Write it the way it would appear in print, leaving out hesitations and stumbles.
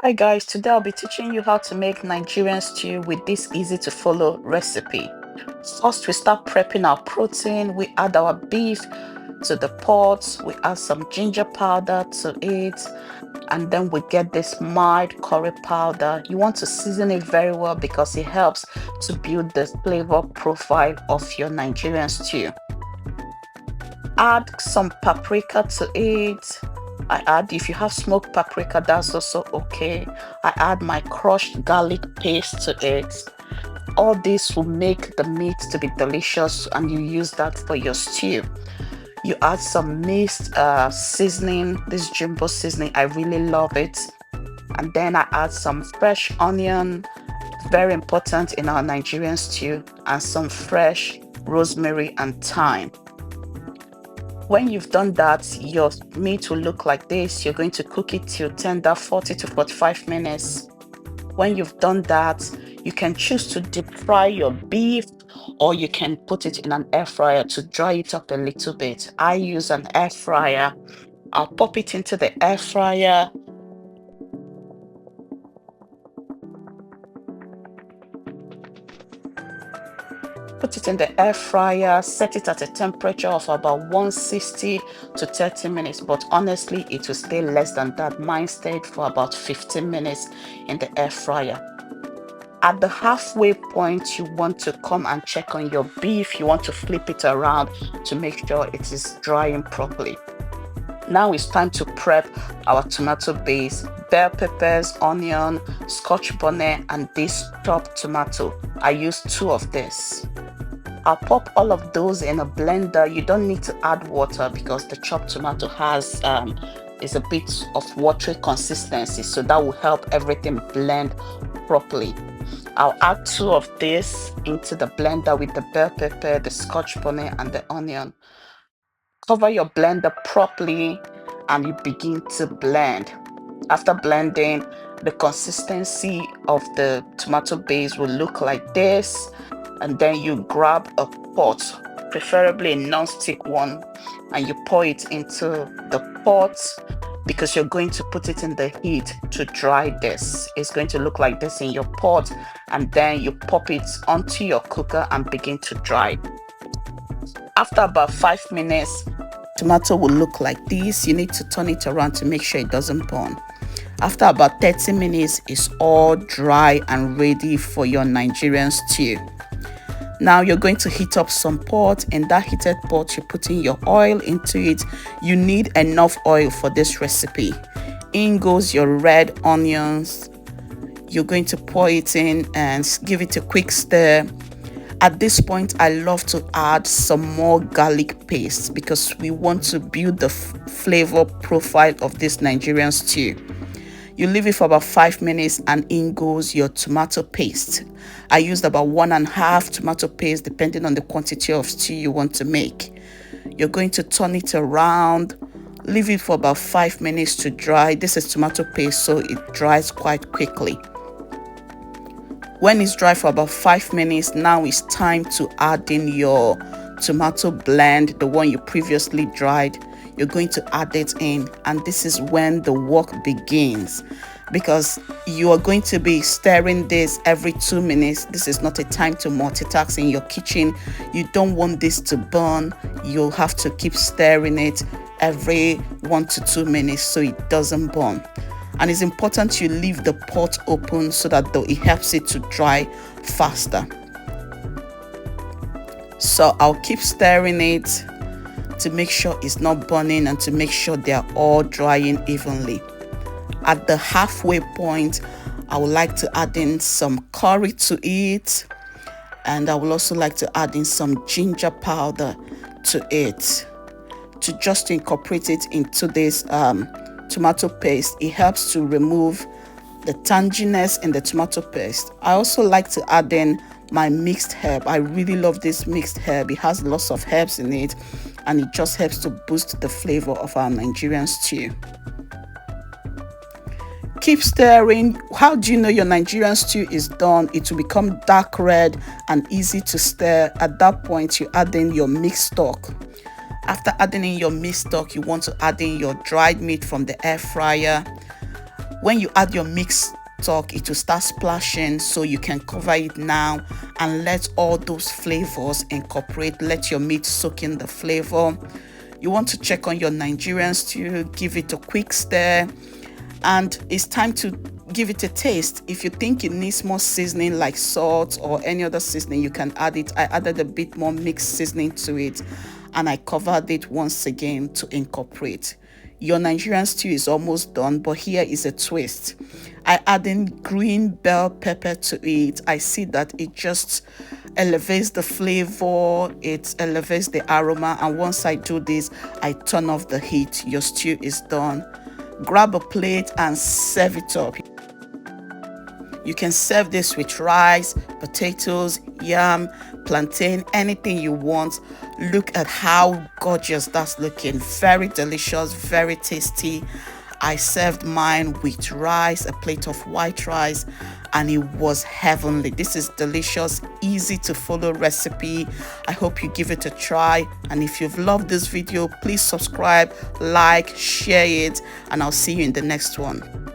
Hi guys, today I'll be teaching you how to make Nigerian stew with this easy to follow recipe. First, we start prepping our protein. We add our beef to the pot. We add some ginger powder to it. And then we get this mild curry powder. You want to season it very well because it helps to build the flavor profile of your Nigerian stew. Add some paprika to it. I add, if you have smoked paprika, that's also okay. I add my crushed garlic paste to it. All this will make the meat to be delicious and you use that for your stew. You add some mixed seasoning, this jumbo seasoning, I really love it. And then I add some fresh onion, very important in our Nigerian stew, and some fresh rosemary and thyme. When you've done that, your meat will look like this. You're going to cook it till tender, 40 to 45 minutes. When you've done that, you can choose to deep fry your beef or you can put it in an air fryer to dry it up a little bit. I use an air fryer. I'll pop it into the air fryer. Put it in the air fryer, set it at a temperature of about 160 to 30 minutes, but honestly, it will stay less than that. Mine stayed for about 15 minutes in the air fryer. At the halfway point, you want to come and check on your beef. You want to flip it around to make sure it is drying properly. Now it's time to prep our tomato base, bell peppers, onion, scotch bonnet, and this chopped tomato. I use 2 of this. I'll pop all of those in a blender. You don't need to add water because the chopped tomato is a bit of watery consistency, so that will help everything blend properly. I'll add 2 of this into the blender with the bell pepper, the scotch bonnet, and the onion. Cover your blender properly and you begin to blend. After blending, the consistency of the tomato base will look like this. And then you grab a pot, preferably a non-stick one, and you pour it into the pot because you're going to put it in the heat to dry this. It's going to look like this in your pot, and then you pop it onto your cooker and begin to dry. After about 5 minutes, tomato will look like this. You need to turn it around to make sure it doesn't burn. After about 30 minutes, it's all dry and ready for your Nigerian stew. Now you're going to heat up some pot. In that heated pot, you're putting your oil into it. You need enough oil for this recipe. In goes your red onions. You're going to pour it in and give it a quick stir. At this point, I love to add some more garlic paste because we want to build the flavor profile of this Nigerian stew. You leave it for about 5 minutes and in goes your tomato paste. I used about 1.5 tomato paste depending on the quantity of stew you want to make. You're going to turn it around, leave it for about 5 minutes to dry. This is tomato paste, so it dries quite quickly. When it's dry for about 5 minutes, now it's time to add in your tomato blend, the one you previously dried. You're going to add it in, and this is when the work begins because you are going to be stirring this every 2 minutes. This is not a time to multitask in your kitchen. You don't want this to burn. You'll have to keep stirring it every 1 to 2 minutes so it doesn't burn. And it's important you leave the pot open so that it helps it to dry faster. So I'll keep stirring it to make sure it's not burning and to make sure they are all drying evenly. At the halfway point, I would like to add in some curry to it, and I would also like to add in some ginger powder to it to just incorporate it into this tomato paste. It helps to remove the tanginess in the tomato paste. I also like to add in my mixed herb. I really love this mixed herb. It has lots of herbs in it and it just helps to boost the flavor of our Nigerian stew. Keep stirring. How do you know your Nigerian stew is done? It will become dark red and easy to stir. At that point, you add in your mixed stock. After adding in your mixed stock, you want to add in your dried meat from the air fryer. When you add your mixed stock, it will start splashing, so you can cover it now and let all those flavors incorporate. Let your meat soak in the flavor. You want to check on your Nigerian stew, give it a quick stir, and it's time to give it a taste. If you think it needs more seasoning like salt or any other seasoning, you can add it. I added a bit more mixed seasoning to it, and I covered it once again to incorporate. Your Nigerian stew is almost done, but here is a twist. I added green bell pepper to it. I see that it just elevates the flavor, it elevates the aroma, and once I do this, I turn off the heat. Your stew is done. Grab a plate and serve it up. You can serve this with rice, potatoes, yam, plantain, anything you want. Look at how gorgeous that's looking. Very delicious, very tasty. I served mine with rice, a plate of white rice, and it was heavenly. This is delicious, easy to follow recipe. I hope you give it a try, and if you've loved this video, please subscribe, like, share it, and I'll see you in the next one.